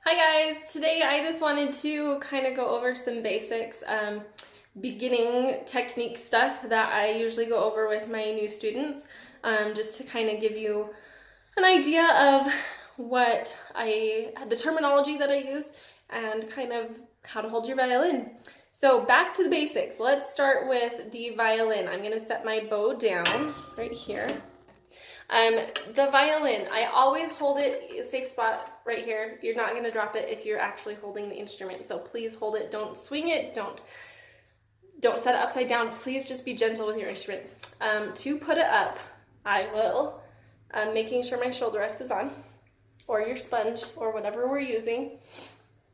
Hi guys, today I just wanted to kind of go over some basics, beginning technique stuff that I usually go over with my new students, just to kind of give you an idea of the terminology that I use and kind of how to hold your violin. So back to the basics. Let's start with the violin. I'm going to set my bow down right here. The violin, I always hold it a safe spot right here. You're not going to drop it if you're actually holding the instrument. So please hold it. Don't swing it. Don't set it upside down. Please just be gentle with your instrument. To put it up, I will, making sure my shoulder rest is on, or your sponge, or whatever we're using.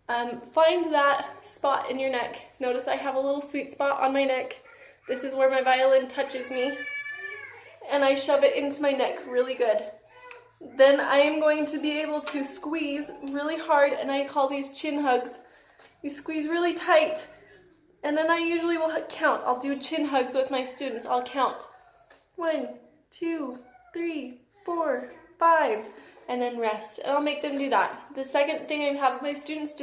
Find that spot in your neck. Notice I have a little sweet spot on my neck. This is where my violin touches me. And I shove it into my neck really good. Then I am going to be able to squeeze really hard, and I call these chin hugs. You squeeze really tight, and then I usually will count. I'll do chin hugs with my students. I'll count 1, 2, 3, 4, 5, and then rest. And I'll make them do that. The second thing I have my students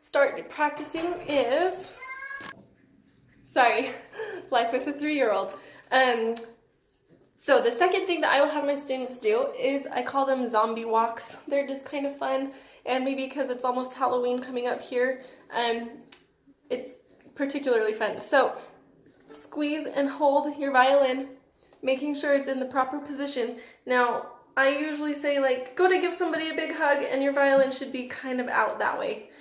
start practicing is, life with a 3-year-old. So the second thing that I will have my students do is I call them zombie walks. They're just kind of fun, and maybe because it's almost Halloween coming up here, it's particularly fun. So squeeze and hold your violin, making sure it's in the proper position. Now, I usually say, like, go to give somebody a big hug and your violin should be kind of out that way.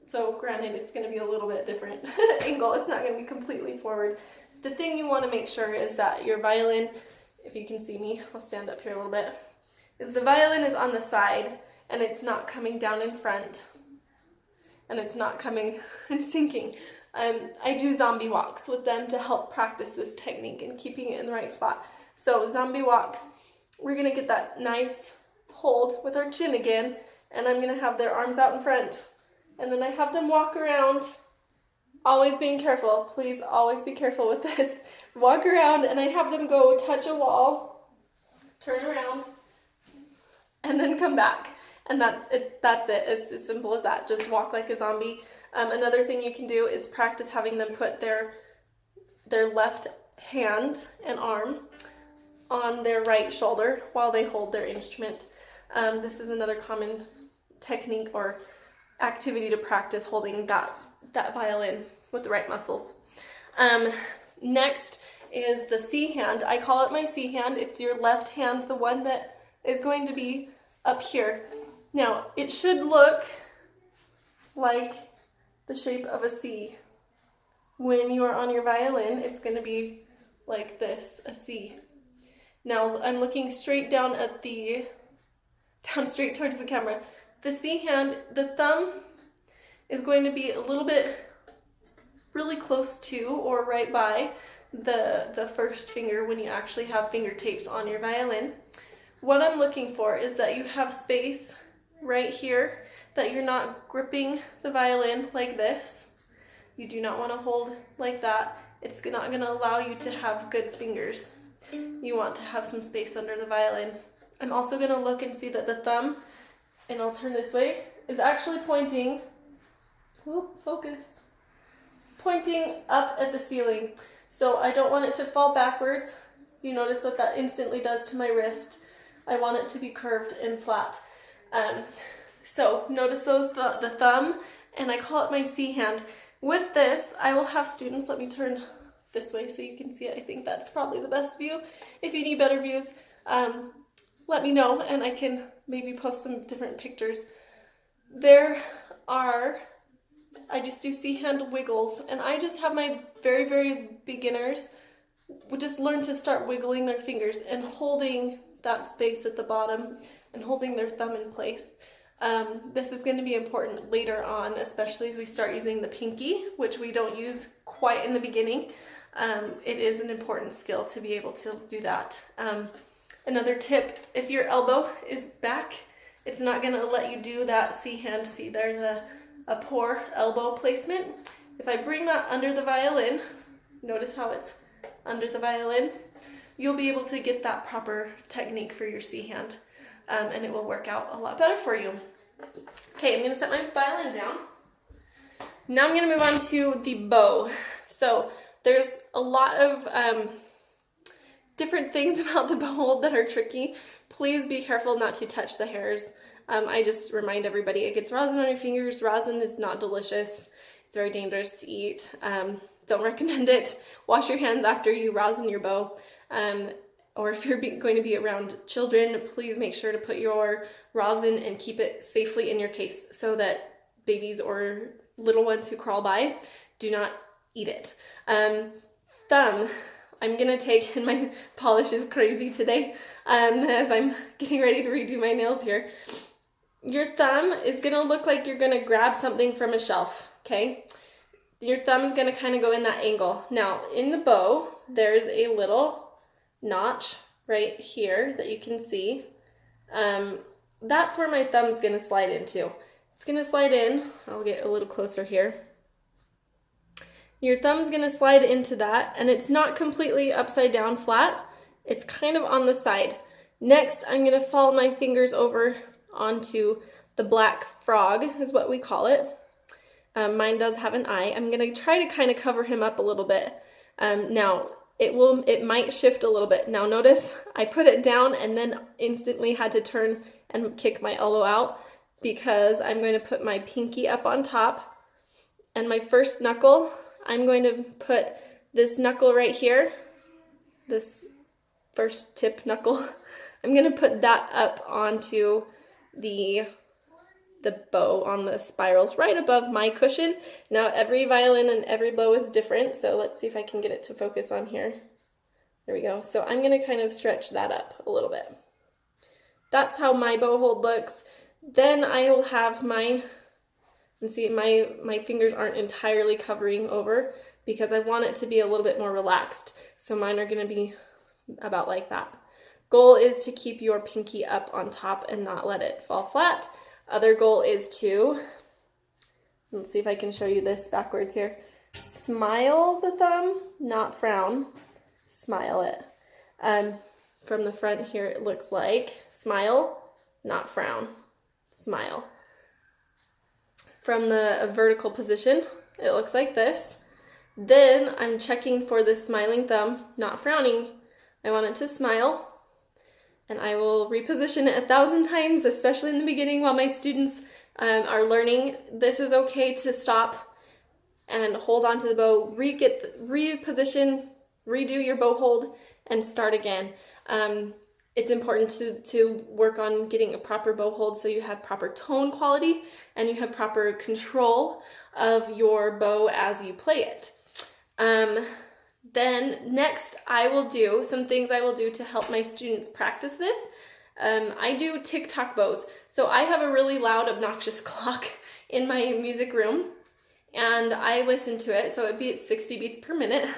So granted, it's going to be a little bit different angle. It's not going to be completely forward. The thing you want to make sure is that your violin, if you can see me, I'll stand up here a little bit, is the violin is on the side and it's not coming down in front and it's not coming and sinking. I do zombie walks with them to help practice this technique and keeping it in the right spot. So zombie walks, we're going to get that nice hold with our chin again, and I'm going to have their arms out in front. And then I have them walk around, always being careful. Please always be careful with this. Walk around, and I have them go touch a wall, turn around, and then come back. And that's it. It's as simple as that. Just walk like a zombie. Another thing you can do is practice having them put their left hand and arm on their right shoulder while they hold their instrument. This is another common technique or activity to practice holding that violin with the right muscles. Next is the C hand. I call it my C hand. It's your left hand, the one that is going to be up here. Now, it should look like the shape of a C. When you are on your violin, it's going to be like this, a C. Now, I'm looking straight down straight towards the camera. The C hand, the thumb is going to be a little bit really close to or right by the first finger when you actually have finger tapes on your violin. What I'm looking for is that you have space right here, that you're not gripping the violin like this. You do not want to hold like that. It's not going to allow you to have good fingers. You want to have some space under the violin. I'm also going to look and see that the thumb, and I'll turn this way, is actually pointing, pointing up at the ceiling. So I don't want it to fall backwards. You notice what that instantly does to my wrist. I want it to be curved and flat. So notice the thumb, and I call it my C hand. With this, I will have students, let me turn this way so you can see it. I think that's probably the best view. If you need better views, let me know and I can maybe post some different pictures. I just do C hand wiggles, and I just have my very, very beginners just learn to start wiggling their fingers and holding that space at the bottom and holding their thumb in place. This is going to be important later on, especially as we start using the pinky, which we don't use quite in the beginning. It is an important skill to be able to do that. Another tip, if your elbow is back, it's not going to let you do that C hand. See, there's a poor elbow placement. If I bring that under the violin, notice how it's under the violin, you'll be able to get that proper technique for your C hand. and it will work out a lot better for you. Okay, I'm going to set my violin down. Now I'm going to move on to the bow. So there's a lot of different things about the bow hold that are tricky. Please be careful not to touch the hairs. I just remind everybody, it gets rosin on your fingers. Rosin is not delicious. It's very dangerous to eat. Don't recommend it. Wash your hands after you rosin your bow. Or if you're going to be around children, please make sure to put your rosin and keep it safely in your case so that babies or little ones who crawl by do not eat it. Thumb. I'm gonna take, and my polish is crazy today as I'm getting ready to redo my nails here. Your thumb is gonna look like you're gonna grab something from a shelf, okay? Your thumb is gonna kind of go in that angle. Now, in the bow, there's a little notch right here that you can see. That's where my thumb is gonna slide into. It's gonna slide in, I'll get a little closer here. Your thumb's gonna slide into that, and it's not completely upside down flat. It's kind of on the side. Next, I'm gonna follow my fingers over onto the black frog, is what we call it. Mine does have an eye. I'm gonna try to kind of cover him up a little bit. Now, it might shift a little bit. Now notice, I put it down and then instantly had to turn and kick my elbow out because I'm going to put my pinky up on top, and my first knuckle, I'm going to put this knuckle right here, this first tip knuckle, I'm going to put that up onto the bow on the spirals right above my cushion. Now every violin and every bow is different, so let's see if I can get it to focus on here. There we go. So I'm going to kind of stretch that up a little bit. That's how my bow hold looks. Then I will have my, and see my fingers aren't entirely covering over because I want it to be a little bit more relaxed. So mine are going to be about like that. Goal is to keep your pinky up on top and not let it fall flat. Other goal is to, let's see if I can show you this backwards here. Smile the thumb, not frown. Smile it. From the front here it looks like smile, not frown. Smile. From the vertical position, it looks like this. Then I'm checking for the smiling thumb, not frowning. I want it to smile. And I will reposition it 1,000 times, especially in the beginning while my students are learning. This is okay to stop and hold on to the bow, reposition, redo your bow hold, and start again. It's important to work on getting a proper bow hold so you have proper tone quality and you have proper control of your bow as you play it. Then next I will do some things I will do to help my students practice this. I do tick-tock bows. So I have a really loud, obnoxious clock in my music room and I listen to it. So it beats 60 beats per minute.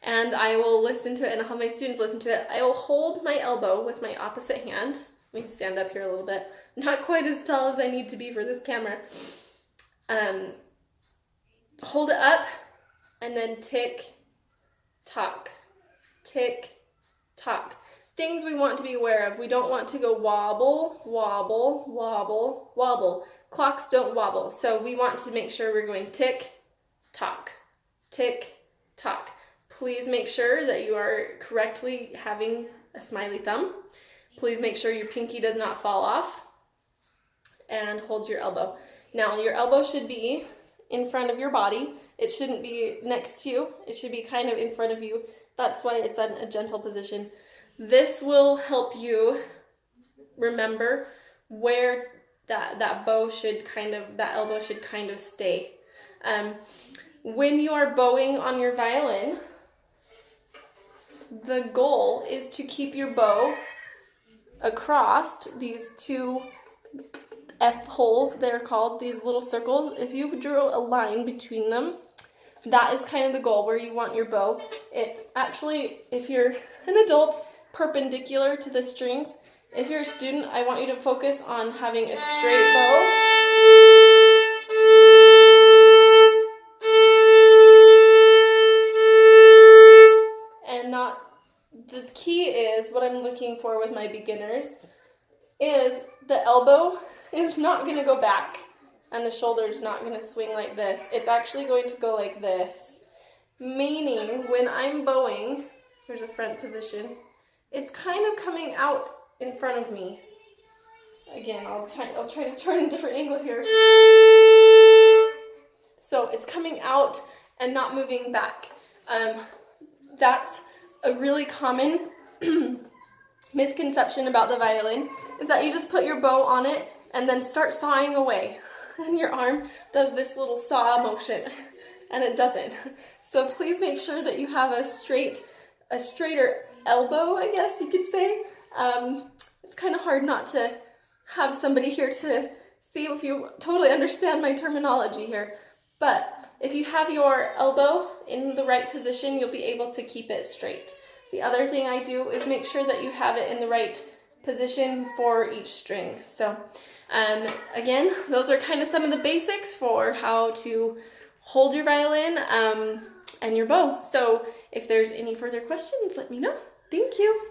And I will listen to it and I'll have my students listen to it. I will hold my elbow with my opposite hand. Let me stand up here a little bit. I'm not quite as tall as I need to be for this camera. Hold it up and then tick, tock, tick, tock. Things we want to be aware of. We don't want to go wobble, wobble, wobble, wobble. Clocks don't wobble. So we want to make sure we're going tick, tock, tick, tock. Please make sure that you are correctly having a smiley thumb. Please make sure your pinky does not fall off. And hold your elbow. Now your elbow should be in front of your body. It shouldn't be next to you. It should be kind of in front of you. That's why it's in a gentle position. This will help you remember where that elbow should kind of stay. When you are bowing on your violin, the goal is to keep your bow across these two F holes, they're called, these little circles. If you drew a line between them, that is kind of the goal, where you want your bow. It actually, if you're an adult, perpendicular to the strings. If you're a student, I want you to focus on having a straight bow. And not, the key is, what I'm looking for with my beginners, is the elbow is not going to go back and the shoulder is not going to swing like this. It's actually going to go like this. Meaning when I'm bowing, here's a front position, it's kind of coming out in front of me. Again, I'll try to turn a different angle here. So it's coming out and not moving back. That's a really common misconception about the violin, is that you just put your bow on it and then start sawing away. And your arm does this little saw motion, and it doesn't. So please make sure that you have a straighter elbow, I guess you could say. It's kind of hard not to have somebody here to see if you totally understand my terminology here. But if you have your elbow in the right position, you'll be able to keep it straight. The other thing I do is make sure that you have it in the right position for each string. So again, those are kind of some of the basics for how to hold your violin and your bow. So if there's any further questions, let me know. Thank you.